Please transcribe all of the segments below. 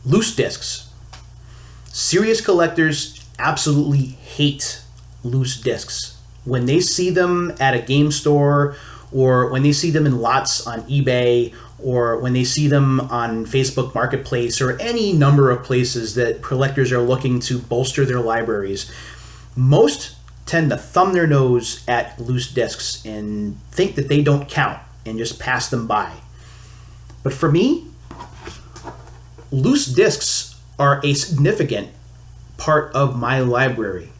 Loose discs. Serious collectors absolutely hate loose discs. When they see them at a game store, or when they see them in lots on eBay, or when they see them on Facebook Marketplace, or any number of places that collectors are looking to bolster their libraries, most tend to thumb their nose at loose discs and think that they don't count and just pass them by. But for me, loose discs are a significant part of my library.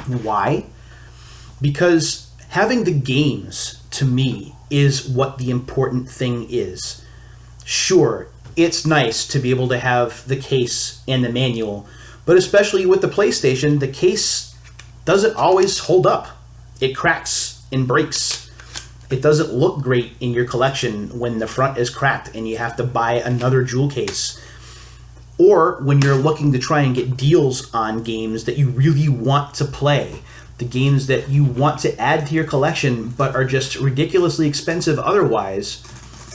Why? Because having the games, to me, is what the important thing is. Sure, it's nice to be able to have the case and the manual, but especially with the PlayStation, the case doesn't always hold up. It cracks and breaks. It doesn't look great in your collection when the front is cracked and you have to buy another jewel case. Or when you're looking to try and get deals on games that you really want to play, the games that you want to add to your collection but are just ridiculously expensive otherwise,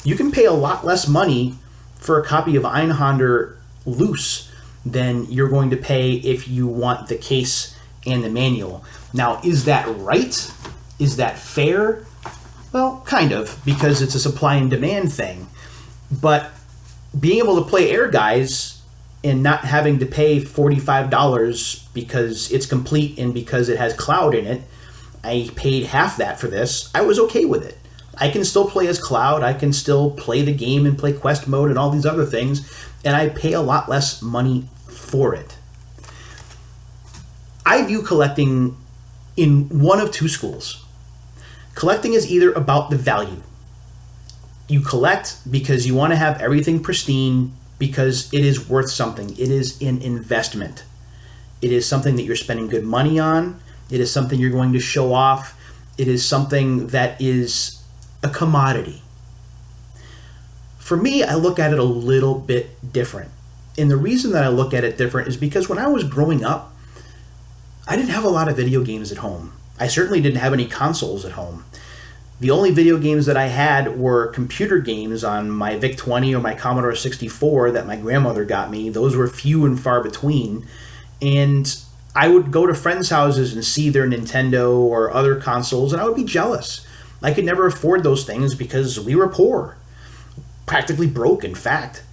you can pay a lot less money for a copy of Einhander loose than you're going to pay if you want the case and the manual. Now, is that right? Is that fair? Well, kind of, because it's a supply and demand thing. But being able to play Air Guys and not having to pay $45 because it's complete and because it has Cloud in it, I paid half that for this, I was okay with it. I can still play as Cloud, I can still play the game and play quest mode and all these other things, and I pay a lot less money for it. I view collecting in one of two schools. Collecting is either about the value. You collect because you want to have everything pristine because it is worth something. It is an investment. It is something that you're spending good money on. It is something you're going to show off. It is something that is a commodity. For me, I look at it a little bit different. And the reason that I look at it different is because when I was growing up, I didn't have a lot of video games at home. I certainly didn't have any consoles at home. The only video games that I had were computer games on my VIC-20 or my Commodore 64 that my grandmother got me. Those were few and far between. And I would go to friends' houses and see their Nintendo or other consoles, and I would be jealous. I could never afford those things because we were poor. Practically broke, in fact.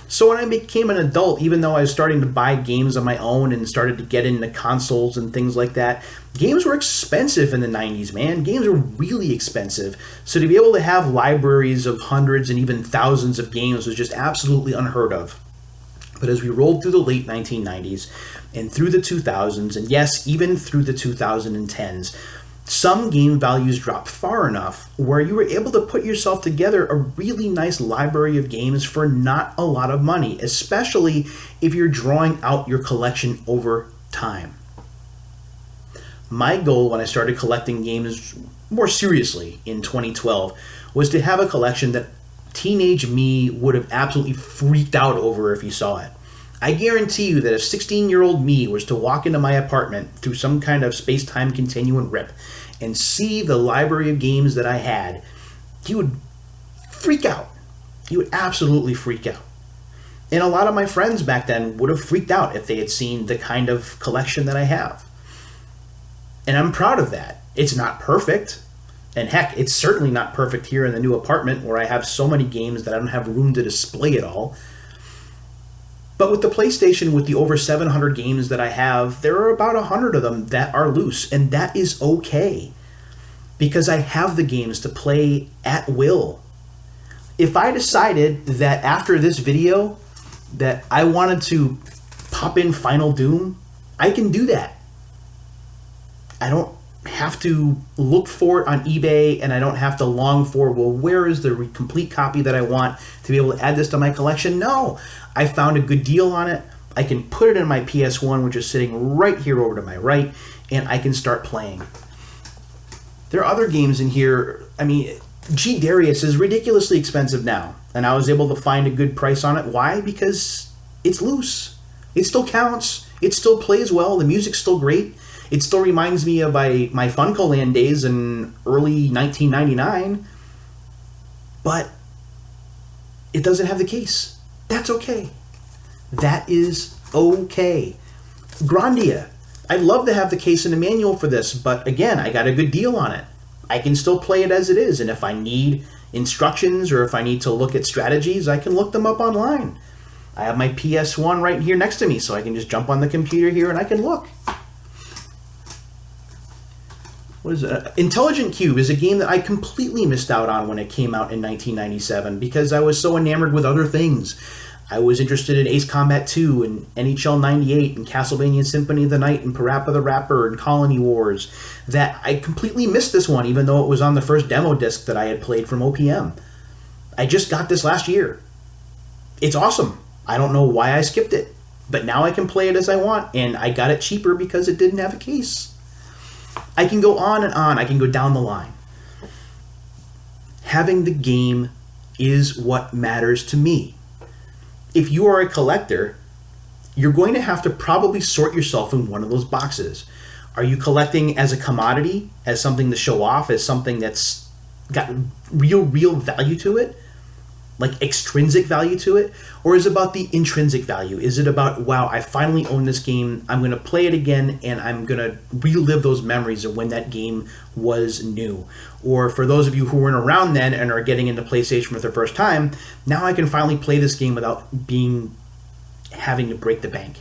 So when I became an adult, even though I was starting to buy games on my own and started to get into consoles and things like that, games were expensive in the 90s, man. Games were really expensive. So to be able to have libraries of hundreds and even thousands of games was just absolutely unheard of. But as we rolled through the late 1990s and through the 2000s, and yes, even through the 2010s, some game values dropped far enough where you were able to put yourself together a really nice library of games for not a lot of money, especially if you're drawing out your collection over time. My goal when I started collecting games more seriously in 2012 was to have a collection that teenage me would have absolutely freaked out over if he saw it. I guarantee you that if 16-year-old me was to walk into my apartment through some kind of space-time continuum rip and see the library of games that I had, he would freak out. He would absolutely freak out. And a lot of my friends back then would have freaked out if they had seen the kind of collection that I have. And I'm proud of that. It's not perfect. And heck, it's certainly not perfect here in the new apartment where I have so many games that I don't have room to display it all. But with the PlayStation, with the over 700 games that I have, there are about 100 of them that are loose, and that is okay. Because I have the games to play at will. If I decided that after this video that I wanted to pop in Final Doom, I can do that. I don't have to look for it on eBay, and I don't have to long for, well, where is the complete copy that I want to be able to add this to my collection? No, I found a good deal on it. I can put it in my PS1, which is sitting right here over to my right, and I can start playing. There are other games in here. I mean, G. Darius is ridiculously expensive now, and I was able to find a good price on it. Why? Because it's loose. It still counts. It still plays well. The music's still great. It still reminds me of my Funko Land days in early 1999, but it doesn't have the case. That's okay. That is okay. Grandia. I'd love to have the case and the manual for this, but again, I got a good deal on it. I can still play it as it is, and if I need instructions or if I need to look at strategies, I can look them up online. I have my PS1 right here next to me, so I can just jump on the computer here and I can look. What is it? Intelligent Cube is a game that I completely missed out on when it came out in 1997 because I was so enamored with other things. I was interested in Ace Combat 2 and NHL 98 and Castlevania Symphony of the Night and Parappa the Rapper and Colony Wars that I completely missed this one, even though it was on the first demo disc that I had played from OPM. I just got this last year. It's awesome. I don't know why I skipped it, but now I can play it as I want, and I got it cheaper because it didn't have a case. I can go on and on. I can go down the line. Having the game is what matters to me. If you are a collector, you're going to have to probably sort yourself in one of those boxes. Are you collecting as a commodity, as something to show off, as something that's got real value to it? Like extrinsic value to it? Or is it about the intrinsic value? Is it about, wow, I finally own this game, I'm going to play it again, and I'm going to relive those memories of when that game was new? Or for those of you who weren't around then and are getting into PlayStation for the first time, now I can finally play this game without having to break the bank.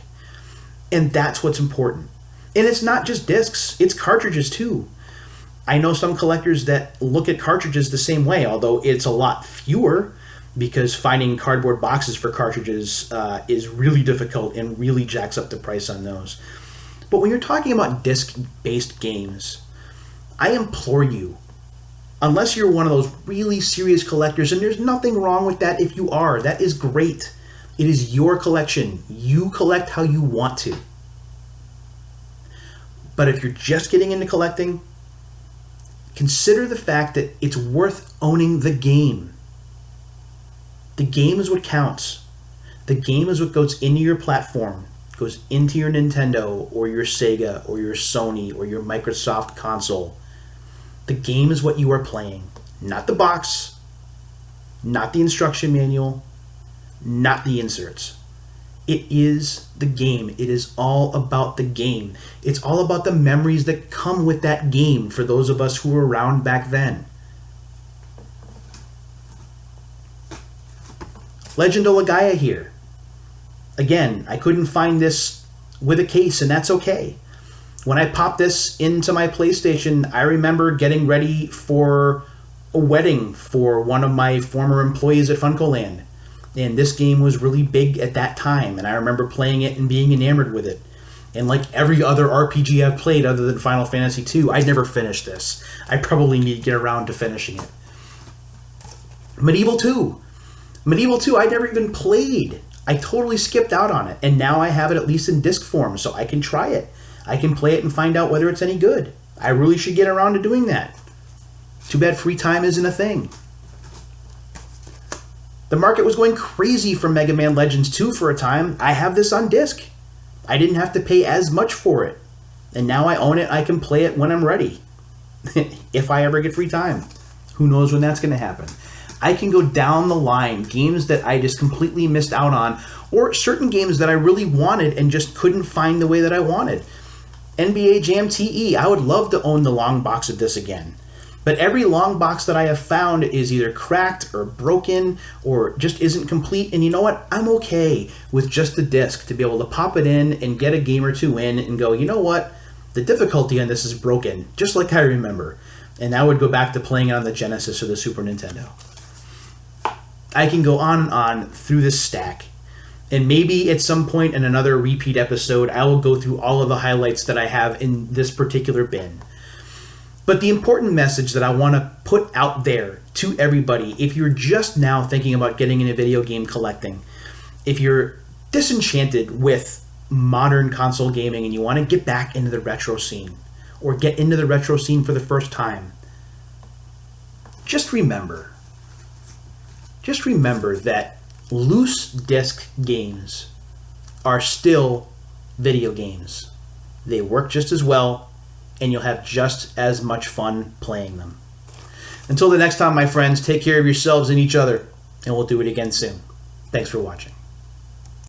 And that's what's important. And it's not just discs, it's cartridges too. I know some collectors that look at cartridges the same way, although it's a lot fewer, because finding cardboard boxes for cartridges is really difficult and really jacks up the price on those. But when you're talking about disc-based games, I implore you, unless you're one of those really serious collectors, and there's nothing wrong with that if you are, that is great. It is your collection. You collect how you want to. But if you're just getting into collecting, consider the fact that it's worth owning the game. The game is what counts. The game is what goes into your platform, goes into your Nintendo or your Sega or your Sony or your Microsoft console. The game is what you are playing, not the box, not the instruction manual, not the inserts. It is the game. It is all about the game. It's all about the memories that come with that game for those of us who were around back then. Legend of Legaia here. Again, I couldn't find this with a case, and that's okay. When I popped this into my PlayStation, I remember getting ready for a wedding for one of my former employees at FuncoLand. And this game was really big at that time, and I remember playing it and being enamored with it. And like every other RPG I've played other than Final Fantasy II, I'd never finished this. I probably need to get around to finishing it. Medieval 2. Medieval 2, I never even played. I totally skipped out on it, and now I have it at least in disc form, so I can try it. I can play it and find out whether it's any good. I really should get around to doing that. Too bad free time isn't a thing. The market was going crazy for Mega Man Legends 2 for a time. I have this on disc. I didn't have to pay as much for it. And now I own it, I can play it when I'm ready. If I ever get free time. Who knows when that's going to happen. I can go down the line, games that I just completely missed out on, or certain games that I really wanted and just couldn't find the way that I wanted. NBA Jam TE, I would love to own the long box of this again. But every long box that I have found is either cracked or broken or just isn't complete. And you know what? I'm okay with just the disc to be able to pop it in and get a game or two in and go, you know what? The difficulty on this is broken, just like I remember. And I would go back to playing it on the Genesis or the Super Nintendo. I can go on and on through this stack. And maybe at some point in another repeat episode, I will go through all of the highlights that I have in this particular bin. But the important message that I want to put out there to everybody, if you're just now thinking about getting into video game collecting, if you're disenchanted with modern console gaming and you want to get back into the retro scene, or get into the retro scene for the first time, just remember that loose disc games are still video games. They work just as well, and you'll have just as much fun playing them. Until the next time, my friends, take care of yourselves and each other, and we'll do it again soon. Thanks for watching.